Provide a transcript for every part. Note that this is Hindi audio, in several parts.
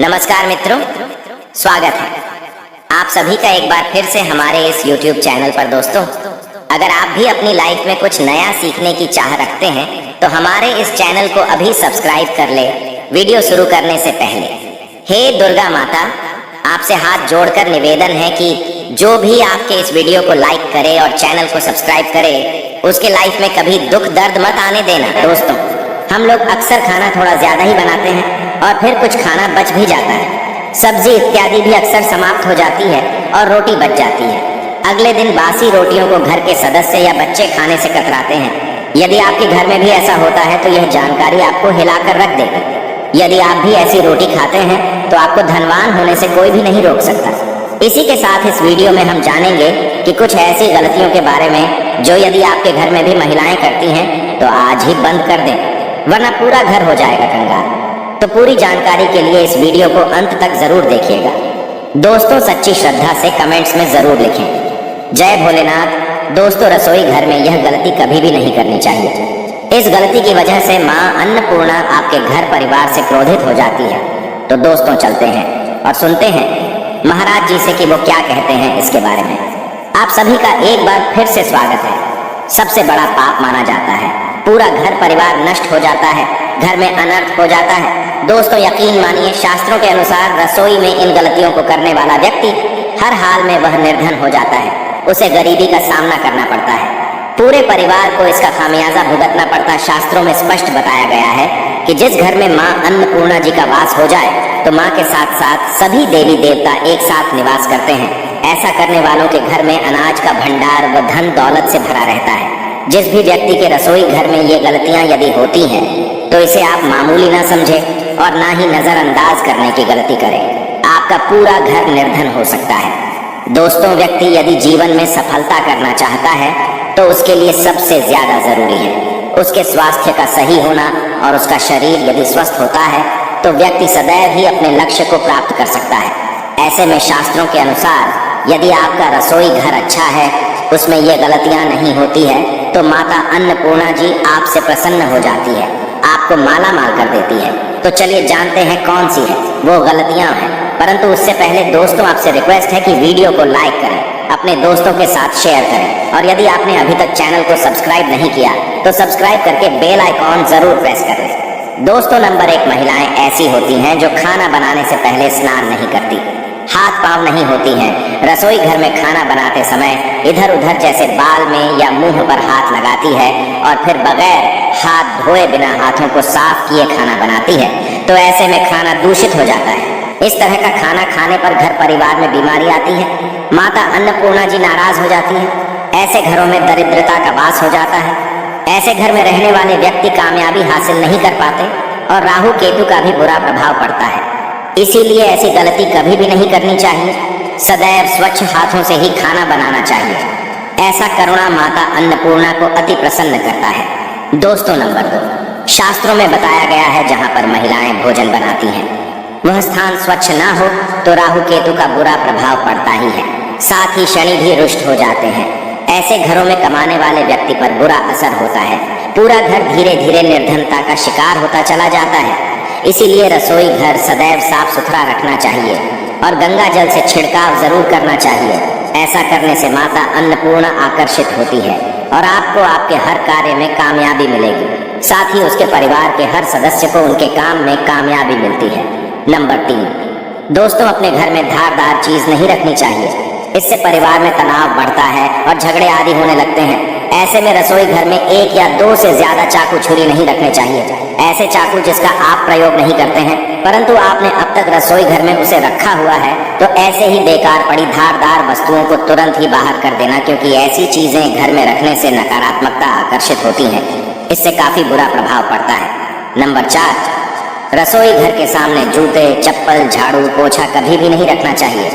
नमस्कार मित्रों, स्वागत है आप सभी का एक बार फिर से हमारे इस YouTube चैनल पर। दोस्तों, अगर आप भी अपनी लाइफ में कुछ नया सीखने की चाह रखते हैं तो हमारे इस चैनल को अभी सब्सक्राइब कर ले। वीडियो शुरू करने से पहले हे दुर्गा माता, आपसे हाथ जोड़कर निवेदन है कि जो भी आपके इस वीडियो को लाइक करे और चैनल को सब्सक्राइब करे, उसके लाइफ में कभी दुख दर्द मत आने देना। दोस्तों, हम लोग अक्सर खाना थोड़ा ज्यादा ही बनाते हैं और फिर कुछ खाना बच भी जाता है। सब्जी इत्यादि भी अक्सर समाप्त हो जाती है और रोटी बच जाती है। अगले दिन बासी रोटियों को घर के सदस्य या बच्चे खाने से कतराते हैं। यदि आपके घर में भी ऐसा होता है तो यह जानकारी आपको हिलाकर रख देगी। यदि आप भी ऐसी रोटी खाते हैं तो आपको धनवान होने से कोई भी नहीं रोक सकता। इसी के साथ इस वीडियो में हम जानेंगे कि कुछ ऐसी गलतियों के बारे में जो यदि आपके घर में भी महिलाएं करती हैं तो आज ही बंद कर दें, वरना पूरा घर हो जाएगा कंगाल। तो पूरी जानकारी के लिए इस वीडियो को अंत तक जरूर देखिएगा। दोस्तों, सच्ची श्रद्धा से कमेंट्स में जरूर लिखें जय भोलेनाथ। दोस्तों, रसोई घर में यह गलती कभी भी नहीं करनी चाहिए। इस गलती की वजह से माँ अन्नपूर्णा आपके घर परिवार से क्रोधित हो जाती है। तो दोस्तों, चलते हैं और सुनते हैं महाराज जी से कि वो क्या कहते हैं इसके बारे में। आप सभी का एक बार फिर से स्वागत है। सबसे बड़ा पाप माना जाता है, पूरा घर परिवार नष्ट हो जाता है, घर में अनर्थ हो जाता है। दोस्तों, यकीन मानिए, शास्त्रों के अनुसार रसोई में इन गलतियों को करने वाला व्यक्ति हर हाल में वह निर्धन हो जाता है। उसे गरीबी का सामना करना पड़ता है, पूरे परिवार को इसका खामियाजा भुगतना पड़ता है। शास्त्रों में स्पष्ट बताया गया है कि जिस घर में माँ अन्नपूर्णा जी का वास हो जाए तो माँ के साथ साथ सभी देवी देवता एक साथ निवास करते हैं। ऐसा करने वालों के घर में अनाज का भंडार व धन दौलत से भरा रहता है। जिस भी व्यक्ति के रसोई घर में ये गलतियां यदि होती हैं तो इसे आप मामूली ना समझें और ना ही नजरअंदाज करने की गलती करें। आपका पूरा घर निर्धन हो सकता है। दोस्तों, व्यक्ति यदि जीवन में सफलता करना चाहता है तो उसके लिए सबसे ज्यादा जरूरी है उसके स्वास्थ्य का सही होना, और उसका शरीर यदि स्वस्थ होता है तो व्यक्ति सदैव ही अपने लक्ष्य को प्राप्त कर सकता है। ऐसे में शास्त्रों के अनुसार यदि आपका रसोई घर अच्छा है, उसमें ये गलतियां नहीं होती है, तो माता अन्नपूर्णा जी आपसे प्रसन्न हो जाती है, आपको माला माल कर देती है। तो चलिए जानते हैं कौन सी है वो गलतियां हैं। परंतु उससे पहले दोस्तों, आपसे रिक्वेस्ट है कि वीडियो को लाइक करें, अपने दोस्तों के साथ शेयर करें, और यदि आपने अभी तक चैनल को सब्सक्राइब नहीं किया तो सब्सक्राइब करके बेल आइकॉन जरूर प्रेस कर लें। दोस्तों, नंबर 1, महिलाएं ऐसी होती हैं जो खाना बनाने से पहले स्नान नहीं करती, हाथ पांव नहीं होती हैं। रसोई घर में खाना बनाते समय इधर उधर जैसे बाल में या मुंह पर हाथ लगाती है और फिर बगैर हाथ धोए बिना हाथों को साफ किए खाना बनाती है। तो ऐसे में खाना दूषित हो जाता है। इस तरह का खाना खाने पर घर परिवार में बीमारी आती है, माता अन्नपूर्णा जी नाराज हो जाती है। ऐसे घरों में दरिद्रता का वास हो जाता है। ऐसे घर में रहने वाले व्यक्ति कामयाबी हासिल नहीं कर पाते और राहु केतु का भी बुरा प्रभाव पड़ता है। इसीलिए ऐसी गलती कभी भी नहीं करनी चाहिए। सदैव स्वच्छ हाथों से ही खाना बनाना चाहिए। ऐसा करुणा माता अन्नपूर्णा को अति प्रसन्न करता है। दोस्तों, नंबर 2, शास्त्रों में बताया गया है जहाँ पर महिलाएं भोजन बनाती हैं वह स्थान स्वच्छ ना हो तो राहु केतु का बुरा प्रभाव पड़ता ही है, साथ ही शनि भी रुष्ट हो जाते हैं। ऐसे घरों में कमाने वाले व्यक्ति पर बुरा असर होता है। पूरा घर धीरे धीरे निर्धनता का शिकार होता चला जाता है। इसीलिए रसोई घर सदैव साफ सुथरा रखना चाहिए और गंगा जल से छिड़काव जरूर करना चाहिए। ऐसा करने से माता अन्नपूर्णा आकर्षित होती है और आपको आपके हर कार्य में कामयाबी मिलेगी। साथ ही उसके परिवार के हर सदस्य को उनके काम में कामयाबी मिलती है। नंबर 3, दोस्तों, अपने घर में धारदार चीज नहीं रखनी चाहिए। इससे परिवार में तनाव बढ़ता है और झगड़े आदि होने लगते हैं। ऐसे में रसोई घर में 1 या 2 से ज्यादा चाकू छुरी नहीं रखने चाहिए। ऐसे चाकू जिसका आप प्रयोग नहीं करते हैं परंतु आपने अब तक रसोई घर में उसे रखा हुआ है, तो ऐसे ही बेकार पड़ी धारदार वस्तुओं को तुरंत ही बाहर कर देना, क्योंकि ऐसी चीजें घर में रखने से नकारात्मकता आकर्षित होती है। इससे काफी बुरा प्रभाव पड़ता है। नंबर 4, रसोई घर के सामने जूते, चप्पल, झाड़ू, पोछा कभी भी नहीं रखना चाहिए।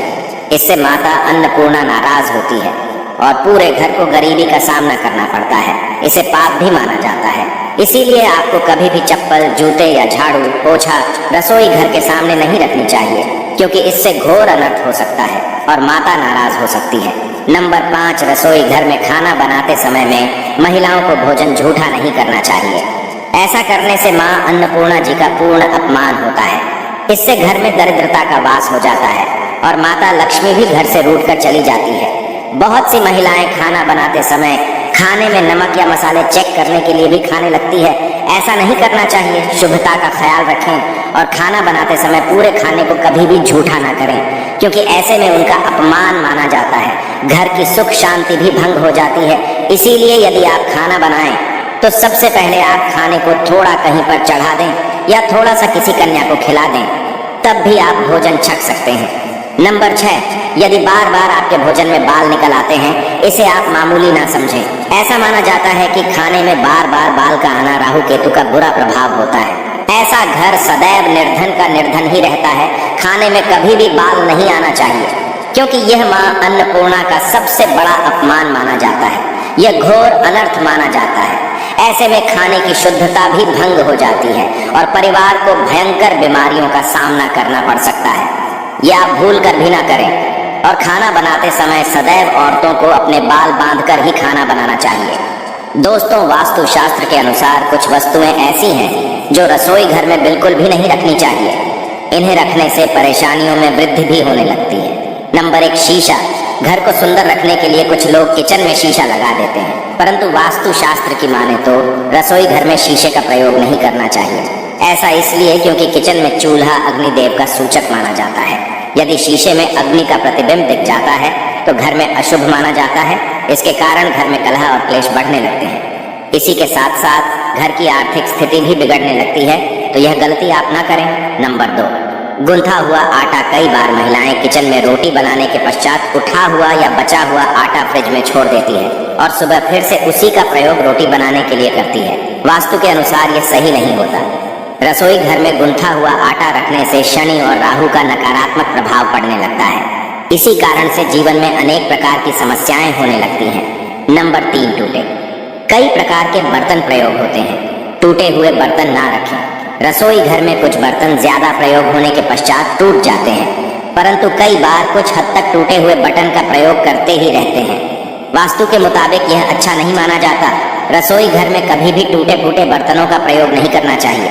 इससे माता अन्नपूर्णा नाराज होती है और पूरे घर को गरीबी का सामना करना पड़ता है। इसे पाप भी माना जाता है। इसीलिए आपको कभी भी चप्पल, जूते या झाड़ू, पोछा रसोई घर के सामने नहीं रखनी चाहिए, क्योंकि इससे घोर अनर्थ हो सकता है और माता नाराज हो सकती है। नंबर 5, रसोई घर में खाना बनाते समय में महिलाओं को भोजन झूठा नहीं करना चाहिए। ऐसा करने से माँ अन्नपूर्णा जी का पूर्ण अपमान होता है। इससे घर में दरिद्रता का वास हो जाता है और माता लक्ष्मी भी घर से रूठकर चली जाती है। बहुत सी महिलाएं खाना बनाते समय खाने में नमक या मसाले चेक करने के लिए भी खाने लगती है। ऐसा नहीं करना चाहिए। शुभता का ख्याल रखें और खाना बनाते समय पूरे खाने को कभी भी झूठा ना करें, क्योंकि ऐसे में उनका अपमान माना जाता है। घर की सुख शांति भी भंग हो जाती है। इसीलिए यदि आप खाना बनाएं तो सबसे पहले आप खाने को थोड़ा कहीं पर चढ़ा दें या थोड़ा सा किसी कन्या को खिला दें, तब भी आप भोजन छक सकते हैं। नंबर 6, यदि बार बार आपके भोजन में बाल निकल आते हैं, इसे आप मामूली ना समझें। ऐसा माना जाता है कि खाने में बार बार बाल का आना राहु केतु का बुरा प्रभाव होता है। ऐसा घर सदैव निर्धन का निर्धन ही रहता है। खाने में कभी भी बाल नहीं आना चाहिए, क्योंकि यह माँ अन्नपूर्णा का सबसे बड़ा अपमान माना जाता है। यह घोर अनर्थ माना जाता है। ऐसे में खाने की शुद्धता भी भंग हो जाती है और परिवार को भयंकर बीमारियों का सामना करना पड़ सकता है। यह आप भूल कर भी ना करें। और खाना बनाते समय सदैव औरतों को अपने बाल बांधकर ही खाना बनाना चाहिए। दोस्तों, वास्तु शास्त्र के अनुसार कुछ वस्तुएं ऐसी हैं जो रसोई घर में बिल्कुल भी नहीं रखनी चाहिए। इन्हें रखने से परेशानियों में वृद्धि भी होने लगती है। नंबर 1, शीशा। घर को सुंदर रखने के लिए कुछ लोग किचन में शीशा लगा देते हैं, परंतु वास्तु शास्त्र की माने तो रसोई घर में शीशे का प्रयोग नहीं करना चाहिए। ऐसा इसलिए क्योंकि किचन में चूल्हा अग्निदेव का सूचक माना जाता है। यदि शीशे में अग्नि का प्रतिबिंब दिख जाता है तो घर में अशुभ माना जाता है। इसके कारण घर में कलह और क्लेश बढ़ने लगते हैं। इसी के साथ साथ घर की आर्थिक स्थिति भी बिगड़ने लगती है, तो यह गलती आप ना करें। नंबर 2, गुंथा हुआ आटा। कई बार महिलाएं किचन में रोटी बनाने के पश्चात उठा हुआ या बचा हुआ आटा फ्रिज में छोड़ देती है और सुबह फिर से उसी का प्रयोग रोटी बनाने के लिए करती है। वास्तु के अनुसार यह सही नहीं होता। रसोई घर में गुंथा हुआ आटा रखने से शनि और राहु का नकारात्मक प्रभाव पड़ने लगता है। इसी कारण से जीवन में अनेक प्रकार की समस्याएं होने लगती हैं। नंबर 3, टूटे। कई प्रकार के बर्तन प्रयोग होते हैं। टूटे हुए बर्तन ना रखें। रसोई घर में कुछ बर्तन ज्यादा प्रयोग होने के पश्चात टूट जाते हैं, परंतु कई बार कुछ हद तक टूटे हुए बर्तन का प्रयोग करते ही रहते हैं। वास्तु के मुताबिक यह अच्छा नहीं माना जाता। रसोई घर में कभी भी टूटे फूटे बर्तनों का प्रयोग नहीं करना चाहिए।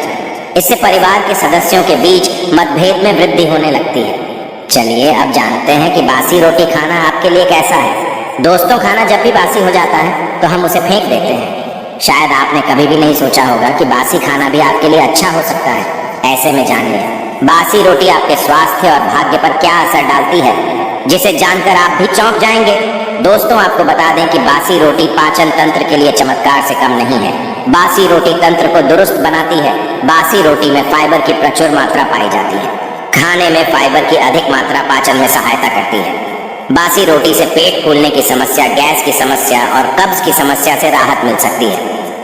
इससे परिवार के सदस्यों के बीच मतभेद में वृद्धि होने लगती है। चलिए अब जानते हैं कि बासी रोटी खाना आपके लिए कैसा है। दोस्तों, खाना जब भी बासी हो जाता है तो हम उसे फेंक देते हैं। शायद आपने कभी भी नहीं सोचा होगा कि बासी खाना भी आपके लिए अच्छा हो सकता है। ऐसे में जानिए बासी रोटी आपके स्वास्थ्य और भाग्य पर क्या असर डालती है, जिसे जानकर आप भी चौंक जाएंगे। दोस्तों, आपको बता दें कि बासी रोटी पाचन तंत्र के लिए चमत्कार से कम नहीं है। बासी रोटी तंत्र को दुरुस्त बनाती है। बासी रोटी में फाइबर की प्रचुर मात्रा पाई जाती है। खाने में फाइबर की अधिक मात्रा पाचन में सहायता करती है। बासी रोटी से पेट फूलने की समस्या, गैस की समस्या और कब्ज की समस्या से राहत मिल सकती है।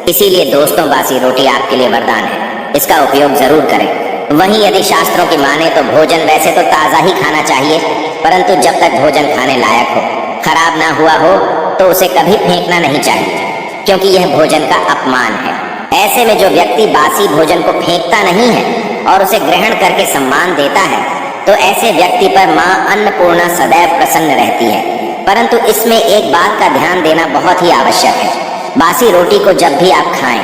इसीलिए दोस्तों, बासी रोटी आपके लिए वरदान है। इसका उपयोग जरूर करें। वहीं यदि शास्त्रों की माने तो भोजन वैसे तो ताज़ा ही खाना चाहिए, परंतु जब तक भोजन खाने लायक हो, खराब ना हुआ हो, तो उसे कभी फेंकना नहीं चाहिए, क्योंकि यह भोजन का अपमान है। ऐसे में जो व्यक्ति बासी भोजन को फेंकता नहीं है और उसे ग्रहण करके सम्मान देता है, तो ऐसे व्यक्ति पर माँ अन्नपूर्णा सदैव प्रसन्न रहती है। परंतु इसमें एक बात का ध्यान देना बहुत ही आवश्यक है। बासी रोटी को जब भी आप खाएं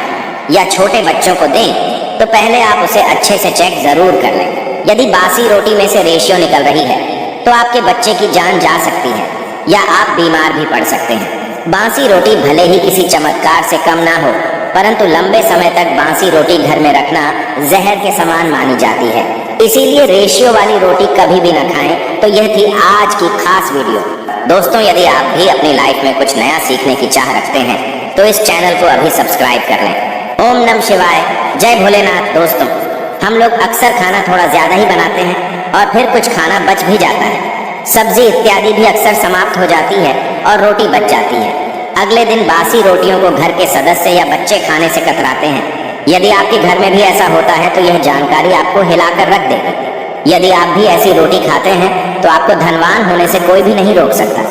या छोटे बच्चों को दें, तो पहले आप उसे अच्छे से चेक जरूर कर लें। यदि बासी रोटी में से रेशियो निकल रही है तो आपके बच्चे की जान जा सकती है या आप बीमार भी पड़ सकते हैं। बासी रोटी भले ही किसी चमत्कार से कम ना हो, परंतु लंबे समय तक बासी रोटी घर में रखना जहर के समान मानी जाती है। इसीलिए रेशियो वाली रोटी कभी भी न खाएं। तो यह थी आज की खास वीडियो। दोस्तों, यदि आप भी अपनी लाइफ में कुछ नया सीखने की चाह रखते हैं तो इस चैनल को अभी सब्सक्राइब कर लें। ओम नमः शिवाय, जय भोलेनाथ। दोस्तों, हम लोग अक्सर खाना थोड़ा ज्यादा ही बनाते हैं और फिर कुछ खाना बच भी जाता है। सब्जी इत्यादि भी अक्सर समाप्त हो जाती है और रोटी बच जाती है। अगले दिन बासी रोटियों को घर के सदस्य या बच्चे खाने से कतराते हैं। यदि आपके घर में भी ऐसा होता है तो यह जानकारी आपको हिलाकर रख देगी। यदि आप भी ऐसी रोटी खाते हैं तो आपको धनवान होने से कोई भी नहीं रोक सकता।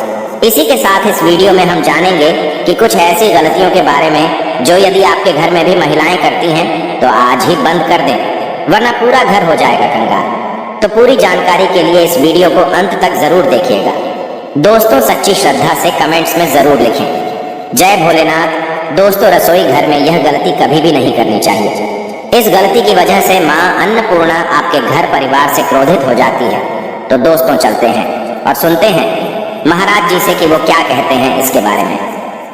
इसी के साथ इस वीडियो में हम जानेंगे कि कुछ ऐसी गलतियों के बारे में जो यदि आपके घर में भी महिलाएं करती हैं तो आज ही बंद कर दें, वरना पूरा घर हो जाएगा कंगाल। तो पूरी जानकारी के लिए इस वीडियो को अंत तक जरूर देखिएगा। दोस्तों, सच्ची श्रद्धा से कमेंट्स में जरूर लिखें जय भोलेनाथ। दोस्तों, रसोई घर में यह गलती कभी भी नहीं करनी चाहिए। इस गलती की वजह से माँ अन्नपूर्णा आपके घर परिवार से क्रोधित हो जाती है। तो दोस्तों चलते हैं और सुनते हैं महाराज जी से कि वो क्या कहते हैं इसके बारे में।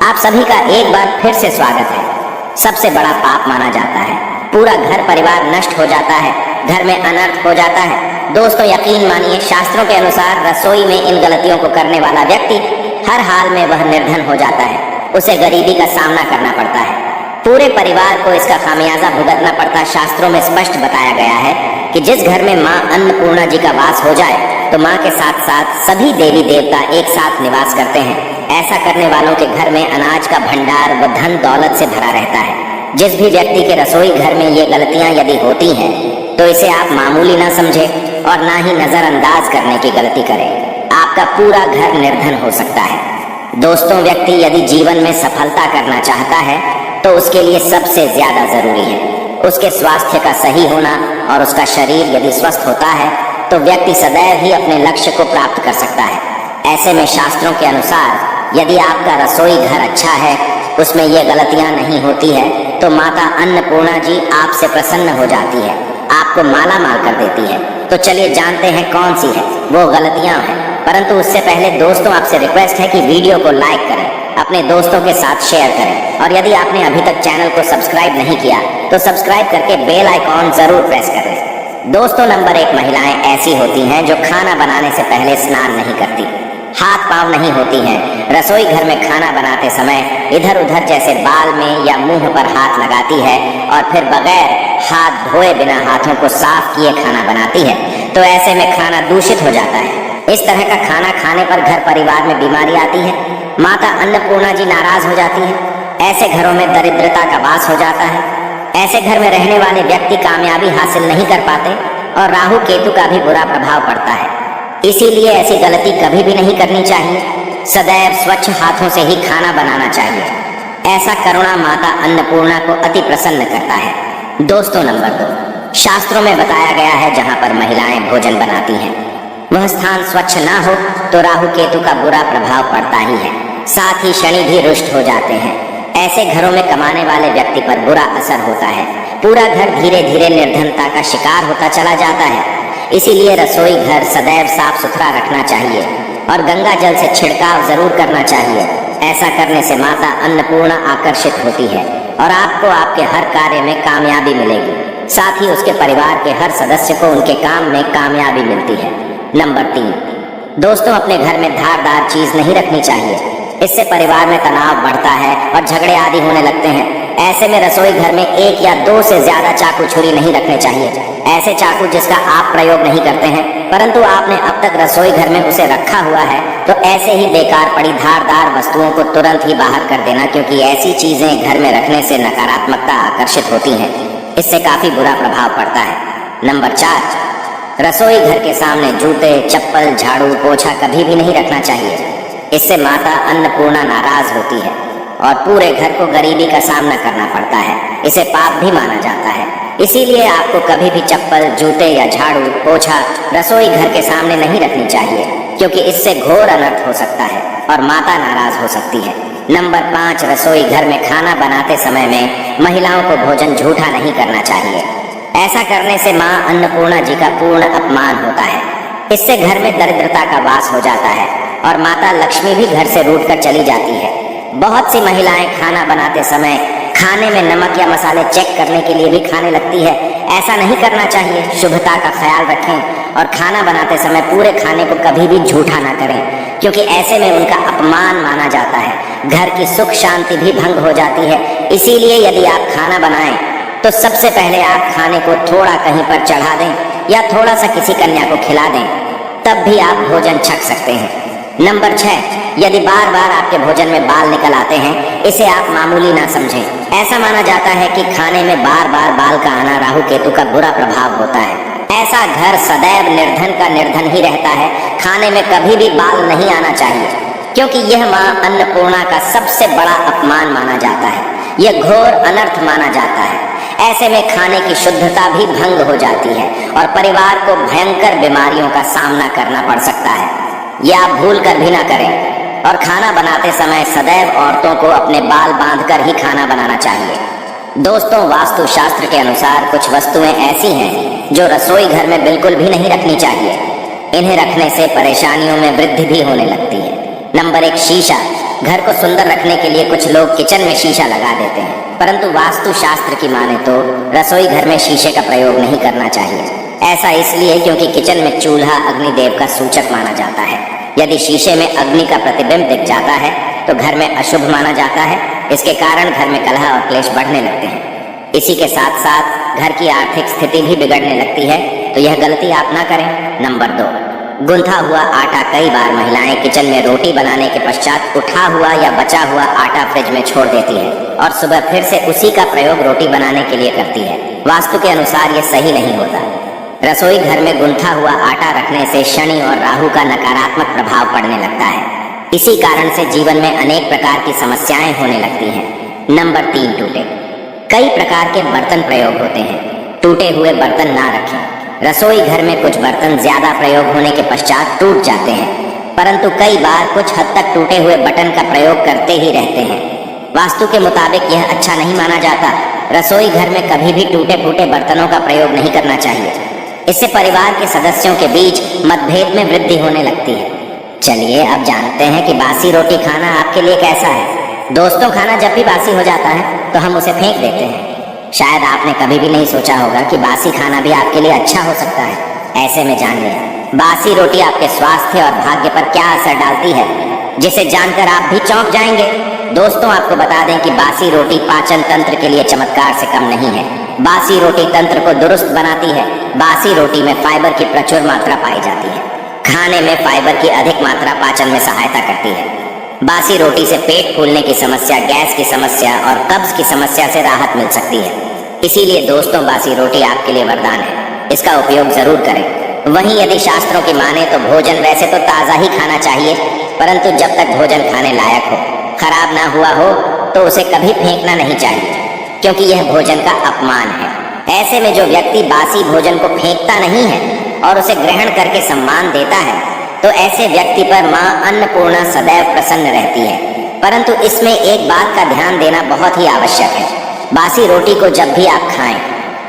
आप सभी का एक बार फिर से स्वागत है। सबसे बड़ा पाप माना जाता है, पूरा घर परिवार नष्ट हो जाता है, घर में अनर्थ हो जाता है। दोस्तों यकीन मानिए, शास्त्रों के अनुसार रसोई में इन गलतियों को करने वाला व्यक्ति हर हाल में वह निर्धन हो जाता है, उसे गरीबी का सामना करना पड़ता है, पूरे परिवार को इसका खामियाजा भुगतना पड़ता। शास्त्रों में स्पष्ट बताया गया है कि जिस घर में माँ अन्नपूर्णा जी का वास हो जाए तो माँ के साथ साथ सभी देवी देवता एक साथ निवास करते हैं। ऐसा करने वालों के घर में अनाज का भंडार व धन दौलत से भरा रहता है। जिस भी व्यक्ति के रसोई घर में ये गलतियां यदि होती हैं तो इसे आप मामूली ना समझें और ना ही नजरअंदाज करने की गलती करें। आपका पूरा घर निर्धन हो सकता है। दोस्तों, व्यक्ति यदि जीवन में सफलता करना चाहता है तो उसके लिए सबसे ज्यादा जरूरी है उसके स्वास्थ्य का सही होना, और उसका शरीर यदि स्वस्थ होता है तो व्यक्ति सदैव ही अपने लक्ष्य को प्राप्त कर सकता है। ऐसे में शास्त्रों के अनुसार यदि आपका रसोई घर अच्छा है, उसमें ये गलतियां नहीं होती है, तो माता अन्नपूर्णा जी आपसे प्रसन्न हो जाती है, आपको माला माल कर देती है। तो चलिए जानते हैं कौन सी है वो गलतियां हैं। परंतु उससे पहले दोस्तों आपसे रिक्वेस्ट है कि वीडियो को लाइक करें, अपने दोस्तों के साथ शेयर करें, और यदि आपने अभी तक चैनल को सब्सक्राइब नहीं किया तो सब्सक्राइब करके बेल आइकॉन जरूर प्रेस कर लें। दोस्तों, नंबर 1, महिलाएं ऐसी होती हैं जो खाना बनाने से पहले स्नान नहीं करती, हाथ पांव नहीं होती हैं। रसोई घर में खाना बनाते समय इधर उधर जैसे बाल में या मुंह पर हाथ लगाती है और फिर बगैर हाथ धोए बिना हाथों को साफ किए खाना बनाती है। तो ऐसे में खाना दूषित हो जाता है। इस तरह का खाना खाने पर घर परिवार में बीमारी आती है, माता अन्नपूर्णा जी नाराज हो जाती है। ऐसे घरों में दरिद्रता का वास हो जाता है। ऐसे घर में रहने वाले व्यक्ति कामयाबी हासिल नहीं कर पाते और राहु केतु का भी बुरा प्रभाव पड़ता है। इसीलिए ऐसी गलती कभी भी नहीं करनी चाहिए। सदैव स्वच्छ हाथों से ही खाना बनाना चाहिए। ऐसा करुणा माता अन्नपूर्णा को अति प्रसन्न करता है। दोस्तों, नंबर 2, शास्त्रों में बताया गया है जहाँ पर महिलाएं भोजन बनाती हैं वह स्थान स्वच्छ ना हो तो राहु केतु का बुरा प्रभाव पड़ता ही है, साथ ही शनि भी रुष्ट हो जाते हैं। ऐसे घरों में कमाने वाले व्यक्ति पर बुरा असर होता है। पूरा घर धीरे धीरे निर्धनता का शिकार होता चला जाता है। इसीलिए रसोई घर सदैव साफ सुथरा रखना चाहिए और गंगा जल से छिड़काव जरूर करना चाहिए। ऐसा करने से माता अन्नपूर्णा आकर्षित होती है और आपको आपके हर कार्य में कामयाबी मिलेगी। साथ ही उसके परिवार के हर सदस्य को उनके काम में कामयाबी मिलती है। नंबर 3, दोस्तों अपने घर में धारदार चीज नहीं रखनी चाहिए। इससे परिवार में तनाव बढ़ता है और झगड़े आदि होने लगते हैं। ऐसे में रसोई घर में 1 या 2 से ज्यादा चाकू छुरी नहीं रखने चाहिए। ऐसे चाकू जिसका आप प्रयोग नहीं करते हैं परंतु आपने अब तक रसोई घर में उसे रखा हुआ है, तो ऐसे ही बेकार पड़ी धारदार वस्तुओं को तुरंत ही बाहर कर देना, क्योंकि ऐसी चीजें घर में रखने से नकारात्मकता आकर्षित होती है। इससे काफी बुरा प्रभाव पड़ता है। नंबर 4, रसोई घर के सामने जूते, चप्पल, झाड़ू, पोछा कभी भी नहीं रखना चाहिए। इससे माता अन्नपूर्णा नाराज होती है और पूरे घर को गरीबी का सामना करना पड़ता है। इसे पाप भी माना जाता है। इसीलिए आपको कभी भी चप्पल, जूते या झाड़ू, पोछा रसोई घर के सामने नहीं रखनी चाहिए, क्योंकि इससे घोर अनर्थ हो सकता है और माता नाराज हो सकती है। नंबर 5, रसोई घर में खाना बनाते समय में महिलाओं को भोजन झूठा नहीं करना चाहिए। ऐसा करने से माँ अन्नपूर्णा जी का पूर्ण अपमान होता है। इससे घर में दरिद्रता का वास हो जाता है और माता लक्ष्मी भी घर से रूठ कर चली जाती है। बहुत सी महिलाएं खाना बनाते समय खाने में नमक या मसाले चेक करने के लिए भी खाने लगती है। ऐसा नहीं करना चाहिए। शुभता का ख्याल रखें और खाना बनाते समय पूरे खाने को कभी भी झूठा ना करें, क्योंकि ऐसे में उनका अपमान माना जाता है। घर की सुख शांति भी भंग हो जाती है। इसीलिए यदि आप खाना बनाएं तो सबसे पहले आप खाने को थोड़ा कहीं पर चढ़ा दें या थोड़ा सा किसी कन्या को खिला दें, तब भी आप भोजन छक सकते हैं। नंबर 6, यदि बार बार आपके भोजन में बाल निकल आते हैं, इसे आप मामूली ना समझें। ऐसा माना जाता है कि खाने में बार बार बाल का आना राहु केतु का बुरा प्रभाव होता है। ऐसा घर सदैव निर्धन का निर्धन ही रहता है। खाने में कभी भी बाल नहीं आना चाहिए, क्योंकि यह माँ अन्नपूर्णा का सबसे बड़ा अपमान माना जाता है। यह घोर अनर्थ माना जाता है। ऐसे में खाने की शुद्धता भी भंग हो जाती है और परिवार को भयंकर बीमारियों का सामना करना पड़ सकता है। यह आप भूल कर भी ना करें। और खाना बनाते समय सदैव औरतों को अपने बाल बांधकर ही खाना बनाना चाहिए। दोस्तों, वास्तु शास्त्र के अनुसार कुछ वस्तुएं ऐसी हैं जो रसोई घर में बिल्कुल भी नहीं रखनी चाहिए। इन्हें रखने से परेशानियों में वृद्धि भी होने लगती है। नंबर 1, शीशा। घर को सुंदर रखने के लिए कुछ लोग किचन में शीशा लगा देते हैं, परंतु वास्तु शास्त्र की माने तो रसोई घर में शीशे का प्रयोग नहीं करना चाहिए। ऐसा इसलिए क्योंकि किचन में चूल्हा अग्निदेव का सूचक माना जाता है। यदि शीशे में अग्नि का प्रतिबिंब दिख जाता है तो घर में अशुभ माना जाता है। इसके कारण घर में कलह और क्लेश बढ़ने लगते हैं। इसी के साथ साथ घर की आर्थिक स्थिति भी बिगड़ने लगती है, तो यह गलती आप ना करें। नंबर 2, गुंथा हुआ आटा। कई बार महिलाएं किचन में रोटी बनाने के पश्चात उठा हुआ या बचा हुआ आटा फ्रिज में छोड़ देती है और सुबह फिर से उसी का प्रयोग रोटी बनाने के लिए करती है। वास्तु के अनुसार यह सही नहीं होता। रसोई घर में गुंथा हुआ आटा रखने से शनि और राहु का नकारात्मक प्रभाव पड़ने लगता है। इसी कारण से जीवन में अनेक प्रकार की समस्याएं होने लगती हैं। नंबर 3, टूटे। कई प्रकार के बर्तन प्रयोग होते हैं। टूटे हुए बर्तन ना रखें। रसोई घर में कुछ बर्तन ज्यादा प्रयोग होने के पश्चात टूट जाते हैं, परंतु कई बार कुछ हद तक टूटे हुए बटन का प्रयोग करते ही रहते हैं। वास्तु के मुताबिक यह अच्छा नहीं माना जाता। रसोई घर में कभी भी टूटे फूटे बर्तनों का प्रयोग नहीं करना चाहिए। इससे परिवार के सदस्यों के बीच मतभेद में वृद्धि होने लगती है। चलिए अब जानते हैं कि बासी रोटी खाना आपके लिए कैसा है। दोस्तों, खाना जब भी बासी हो जाता है तो हम उसे फेंक देते हैं। शायद आपने कभी भी नहीं सोचा होगा कि बासी खाना भी आपके लिए अच्छा हो सकता है। ऐसे में जानिए बासी रोटी आपके स्वास्थ्य और भाग्य पर क्या असर डालती है, जिसे जानकर आप भी चौंक जाएंगे। दोस्तों, आपको बता दें कि बासी रोटी पाचन तंत्र के लिए चमत्कार से कम नहीं है। बासी रोटी तंत्र को दुरुस्त बनाती है। बासी रोटी में फाइबर की प्रचुर मात्रा पाई जाती है। खाने में फाइबर की अधिक मात्रा पाचन में सहायता करती है। बासी रोटी से पेट फूलने की समस्या, गैस की समस्या और कब्ज की समस्या से राहत मिल सकती है। इसीलिए दोस्तों, बासी रोटी आपके लिए वरदान है। इसका उपयोग जरूर करें। वहीं यदि शास्त्रों की माने तो भोजन वैसे तो ताज़ा ही खाना चाहिए, परंतु जब तक भोजन खाने लायक हो, खराब ना हुआ हो, तो उसे कभी फेंकना नहीं चाहिए, क्योंकि यह भोजन का अपमान है। ऐसे में जो व्यक्ति बासी भोजन को फेंकता नहीं है और उसे ग्रहण करके सम्मान देता है, तो ऐसे व्यक्ति पर मां अन्नपूर्णा सदैव प्रसन्न रहती है। परंतु इसमें एक बात का ध्यान देना बहुत ही आवश्यक है। बासी रोटी को जब भी आप खाएं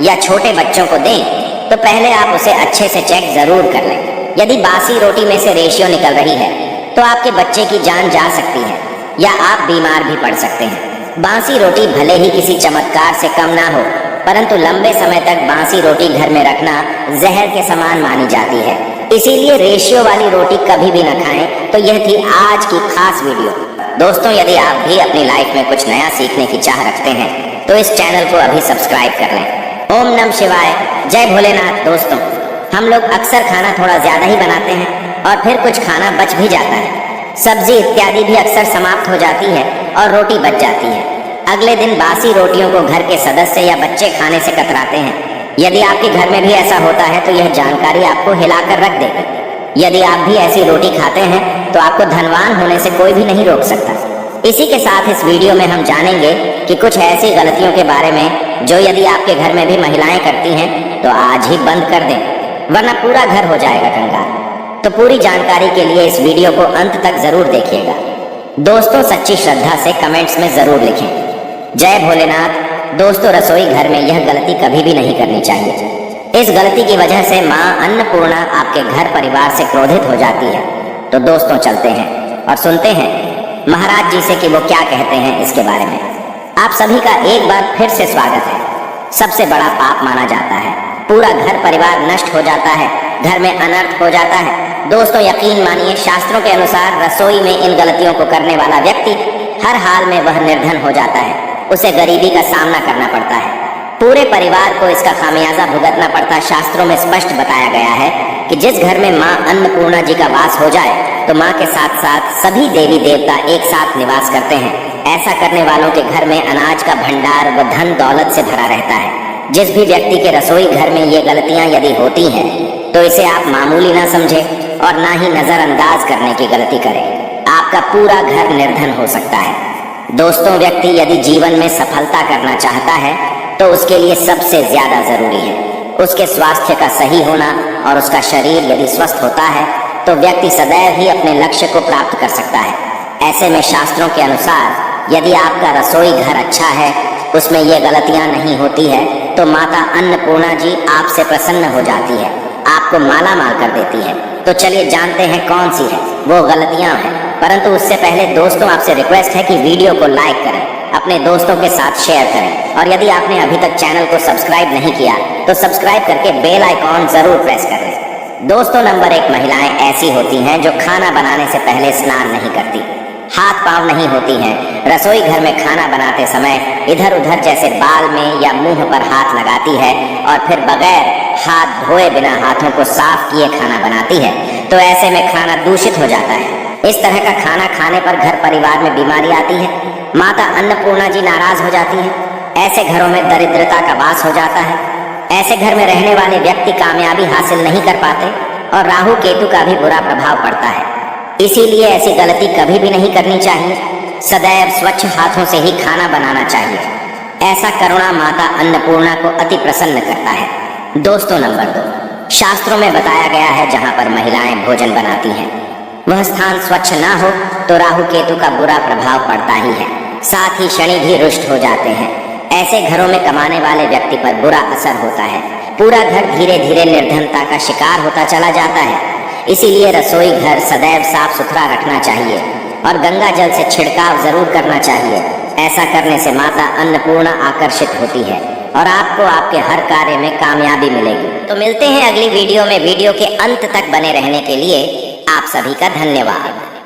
या छोटे बच्चों को दें, तो पहले आप उसे अच्छे से चेक जरूर कर लें। यदि बासी रोटी में से रेशियो निकल रही है तो आपके बच्चे की जान जा सकती है या आप बीमार भी पड़ सकते हैं। बासी रोटी भले ही किसी चमत्कार से कम ना हो, परंतु लंबे समय तक बासी रोटी घर में रखना जहर के समान मानी जाती है। इसीलिए रेशियो वाली रोटी कभी भी न खाएं। तो यह थी आज की खास वीडियो। दोस्तों, यदि आप भी अपनी लाइफ में कुछ नया सीखने की चाह रखते हैं तो इस चैनल को अभी सब्सक्राइब कर लें। ओम नमः शिवाय, जय भोलेनाथ। दोस्तों, हम लोग अक्सर खाना थोड़ा ज्यादा ही बनाते हैं और फिर कुछ खाना बच भी जाता है। सब्जी इत्यादि भी अक्सर समाप्त हो जाती है और रोटी बच जाती है। अगले दिन बासी रोटियों को घर के सदस्य या बच्चे खाने से कतराते हैं। यदि आपके घर में भी ऐसा होता है तो यह जानकारी आपको हिलाकर रख देगी। यदि आप भी ऐसी रोटी खाते हैं तो आपको धनवान होने से कोई भी नहीं रोक सकता। इसी के साथ इस वीडियो में हम जानेंगे कि कुछ ऐसी गलतियों के बारे में जो यदि आपके घर में भी महिलाएं करती हैं तो आज ही बंद कर दें, वरना पूरा घर हो जाएगा कंगाल। तो पूरी जानकारी के लिए इस वीडियो को अंत तक जरूर देखिएगा। दोस्तों, सच्ची श्रद्धा से कमेंट्स में जरूर लिखें जय भोलेनाथ। दोस्तों, रसोई घर में यह गलती कभी भी नहीं करनी चाहिए। इस गलती की वजह से मां अन्नपूर्णा आपके घर परिवार से क्रोधित हो जाती है। तो दोस्तों, चलते हैं और सुनते हैं महाराज जी से कि वो क्या कहते हैं इसके बारे में। आप सभी का एक बार फिर से स्वागत है। सबसे बड़ा पाप माना जाता है, पूरा घर परिवार नष्ट हो जाता है, घर में अनर्थ हो जाता है। दोस्तों, यकीन मानिए, शास्त्रों के अनुसार रसोई में इन गलतियों को करने वाला व्यक्ति हर हाल में वह निर्धन हो जाता है। उसे गरीबी का सामना करना पड़ता है। पूरे परिवार को इसका खामियाजा भुगतना पड़ता। शास्त्रों में स्पष्ट बताया गया है कि जिस घर में मां अन्नपूर्णा जी का वास हो जाए तो मां के साथ साथ सभी देवी देवता एक साथ निवास करते हैं। ऐसा करने वालों के घर में अनाज का भंडार व धन दौलत से भरा रहता है। जिस भी व्यक्ति के रसोई घर में ये गलतियां यदि होती हैं तो इसे आप मामूली ना समझें और ना ही नजरअंदाज करने की गलती करें। आपका पूरा घर निर्धन हो सकता है। दोस्तों, व्यक्ति यदि जीवन में सफलता करना चाहता है तो उसके लिए सबसे ज्यादा जरूरी है उसके स्वास्थ्य का सही होना, और उसका शरीर यदि स्वस्थ होता है तो व्यक्ति सदैव ही अपने लक्ष्य को प्राप्त कर सकता है। ऐसे में शास्त्रों के अनुसार यदि आपका रसोई घर अच्छा है उसमें ये गलतियां नहीं होती है तो माता अन्नपूर्णा जी आपसे प्रसन्न हो जाती है, आपको माला माल कर देती है। तो चलिए जानते हैं कौन सी है वो गलतियां हैं। परंतु उससे पहले दोस्तों आपसे रिक्वेस्ट है कि वीडियो को लाइक करें, अपने दोस्तों के साथ शेयर करें, और यदि आपने अभी तक चैनल को सब्सक्राइब नहीं किया तो सब्सक्राइब करके बेल आइकॉन जरूर प्रेस कर लें। दोस्तों, नंबर 1, महिलाएं ऐसी होती हैं जो खाना बनाने से पहले स्नान नहीं करती, हाथ पांव नहीं होती हैं, रसोई घर में खाना बनाते समय इधर उधर जैसे बाल में या मुंह पर हाथ लगाती है और फिर बगैर हाथ धोए बिना हाथों को साफ किए खाना बनाती है, तो ऐसे में खाना दूषित हो जाता है। इस तरह का खाना खाने पर घर परिवार में बीमारी आती है, माता अन्नपूर्णा जी नाराज हो जाती है, ऐसे घरों में दरिद्रता का वास हो जाता है, ऐसे घर में रहने वाले व्यक्ति कामयाबी हासिल नहीं कर पाते और राहु केतु का भी बुरा प्रभाव पड़ता है। इसीलिए ऐसी गलती कभी भी नहीं करनी चाहिए, सदैव स्वच्छ हाथों से ही खाना बनाना चाहिए। ऐसा करुणा माता अन्नपूर्णा को अति प्रसन्न करता है। दोस्तों, नंबर 2, शास्त्रों में बताया गया है जहाँ पर महिलाएं भोजन बनाती हैं वह स्थान स्वच्छ ना हो तो राहु केतु का बुरा प्रभाव पड़ता ही है, साथ ही शनि भी रुष्ट हो जाते हैं। ऐसे घरों में कमाने वाले व्यक्ति पर बुरा असर होता है, पूरा घर धीरे धीरे निर्धनता का शिकार होता चला जाता है। इसीलिए रसोई घर सदैव साफ सुथरा रखना चाहिए और गंगा जल से छिड़काव जरूर करना चाहिए। ऐसा करने से माता अन्नपूर्णा आकर्षित होती है और आपको आपके हर कार्य में कामयाबी मिलेगी। तो मिलते हैं अगली वीडियो में। वीडियो के अंत तक बने रहने के लिए आप सभी का धन्यवाद।